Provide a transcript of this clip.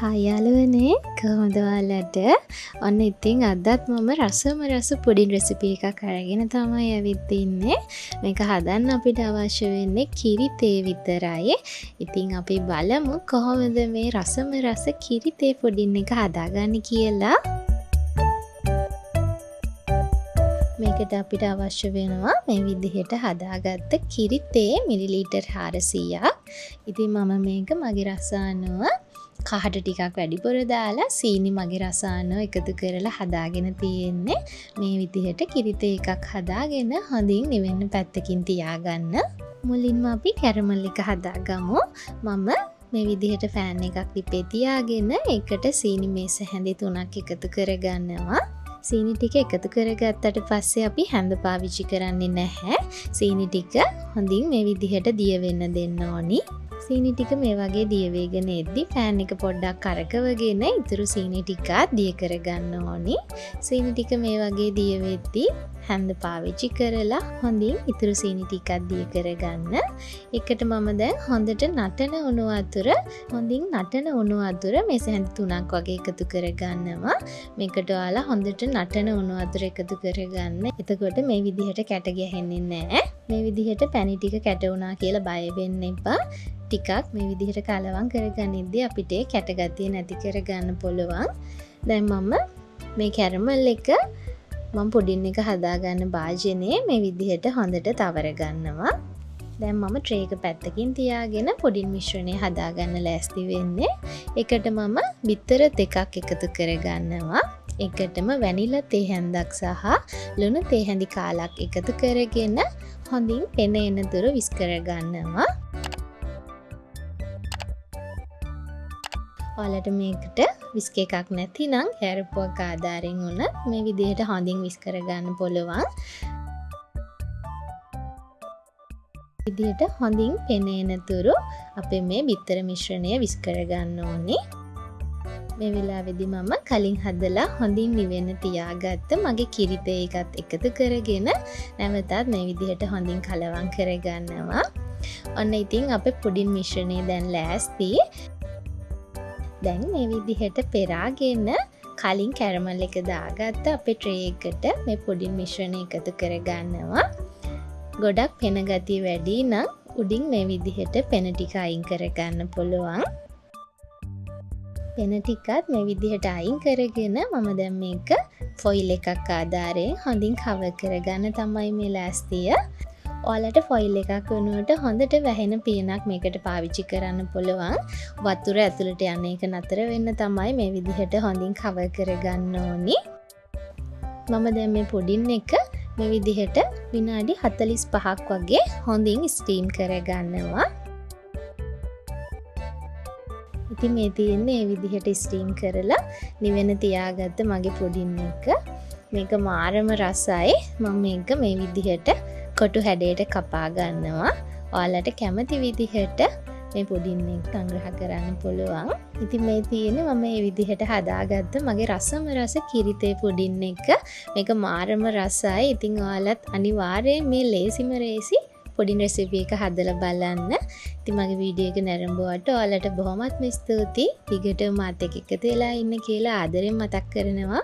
Hi යාළුවනේ කොහොමද ඔයාලට? ඔන්න ඉතින් අදත් මම රස පුඩින් රෙසිපි එකක් අරගෙන තමයි ඇවිත් ඉන්නේ. මේක හදන්න අපිට අවශ්‍ය වෙන්නේ කිරි තේ විතරයි. ඉතින් අපි බලමු කොහොමද මේ රස කිරි තේ පුඩින් එක හදාගන්නේ කියලා. මේකට අපිට අවශ්‍ය වෙනවා මේ විදිහට හදාගත්ත කිරි තේ මිලිලීටර් 400ක්. ඉතින් මම මේක මගේ රස අනුව කහට ටිකක් වැඩිපුර දාලා සීනි මගේ රස අනුව එකතු කරලා හදාගෙන තියෙන්නේ. මේ විදිහට කිරි තේ එකක් හදාගෙන හොඳින් නිවෙන්න පැත්තකින් තියාගන්න. මුලින්ම අපි කැරමල් එක හදාගමු. මම මේ විදිහට ෆෑන් එකක් ලිපේ තියාගෙන එකට සීනි මේස හැඳි 3ක් එකතු කරගන්නවා. සීනි ටික එකතු කරගත්තට පස්සේ අපි හැඳ පාවිච්චි කරන්නේ නැහැ. සීනි ටික හොඳින් මේ විදිහට දිය වෙන්න දෙන්න ඕනි. සීනි ටික මේ වගේ දිය වේගෙන එද්දි ෆෑන් එක පොඩ්ඩක් කරකවගෙන ඉතුරු සීනි ටිකත් දිය කරගන්න ඕනි. සීනි ටික මේ වගේ දිය වෙද්දි හැඳ පාවිච්චි කරලා හොඳින් ඉතුරු සීනි ටිකත් දිය කරගන්න. එකට මම දැන් හොඳට නටන උණු වතුර මේස හැඳි 3ක් වගේ එකතු කරගන්නවා. මේකට ඔයාලා හොඳට නටන උණු වතුර එකතු කරගන්න. එතකොට මේ විදිහට කැට ගැහෙන්නේ නැහැ. මේ විදිහට පැණි ටික කැට වුණා කියලා බය වෙන්න එපා. ටිකක් මේ විදිහට කලවම් කරගනිද්දී අපිට කැට ගතිය නැති කරගන්න පුළුවන්. දැන් මම මේ කැරමල් එක පුඩින් එක හදාගන්න භාජනයේ මේ විදිහට හොඳට තවර ගන්නවා. දැන් මම ට්‍රේ එක පැත්තකින් තියාගෙන පුඩින් මිශ්‍රණය හදාගන්න ලෑස්ති වෙන්නේ. එකට මම බිත්තර 2ක් එකතු කරගන්නවා. එකටම වැනිලා තේ හැන්දක් සහ ලුණු තේ හැඳි කාලක් එකතු කරගෙන හොඳින් පෙන එන තුරු විස් කරගන්නවා. ඔයාලට මේකට විස්ක් එකක් නැතිනම් හැරපුවක් ආධාරයෙන් උන මේ විදිහට හොඳින් විස් කරගන්න පුළුවන්. විදිහට හොඳින් පෙනෙන තුරු අපේ මේ බිත්තර මිශ්‍රණය විස් කරගන්න ඕනේ. මේ වෙලාවේදී මම කලින් හදලා හොඳින් නිවෙන්න තියාගත්ත මගේ කිරි තේ එකත් එකතු කරගෙන නැවතත් මේ විදිහට හොඳින් කලවම් කරගන්නවා. ඔන්න ඉතින් අපේ පුඩින් මිශ්‍රණය දැන් ලෑස්ති. දැන් මේ විදිහට පෙරාගෙන කලින් කැරමල් එක දාගත්ත අපේ ට්‍රේ එකට මේ පුඩින් මිශ්‍රණය එකතු කරගන්නවා. ගොඩක් පෙන ගතිය වැඩි නම් උඩින් මේ විදිහට පෙන ටික අයින් කරගන්න පුළුවන්. පෙන ටිකත් මේ විදිහට අයින් කරගෙන මම දැන් මේක ෆොයිල් එකක් ආධාරයෙන් හොඳින් කවර් කරගන්න තමයි මේ ලෑස්තිය. ඔයාලට ෆොයිල් එකක් වෙනුවට හොඳට වැහෙන පියනක් මේකට පාවිච්චි කරන්න පුළුවන්. වතුර ඇතුළට යන එක නතර වෙන්න තමයි මේ විදිහට හොඳින් කවර් කරගන්න ඕනි. මම දැන් මේ පුඩින් එක මේ විදිහට විනාඩි 45ක් වගේ හොඳින් ස්ටීම් කරගන්නවා. ඉතින් මේ තියෙන්නේ මේ විදිහට ස්ටීම් කරලා නිවෙන තියාගත්ත මගේ පුඩින් එක. මේක මාරම රසයි. මම මේක මේ විදිහට කොටු හැඩයට කපා ගන්නවා. ඔයාලට කැමති විදිහට මේ පුඩින් එක සංග්‍රහ කරන්න පුළුවන්. ඉතින් මේ තියෙන්නේ මම මේ විදිහට හදාගත්ත මගේ රස කිරි තේ පුඩින් එක. මේක මාරම රසයි. ඉතින් ඔයාලත් අනිවාර්යයෙන් මේ ලේසිම පුඩින් රෙසිපි එක හදලා බලන්න. ඉතින් මගේ වීඩියෝ එක නැරඹුවාට ඔයාලට බොහොමත්ම ස්තුතියි. ඊගට මාත් එක්ක එකතු වෙලා ඉන්න කියලා ආදරෙන් මතක් කරනවා.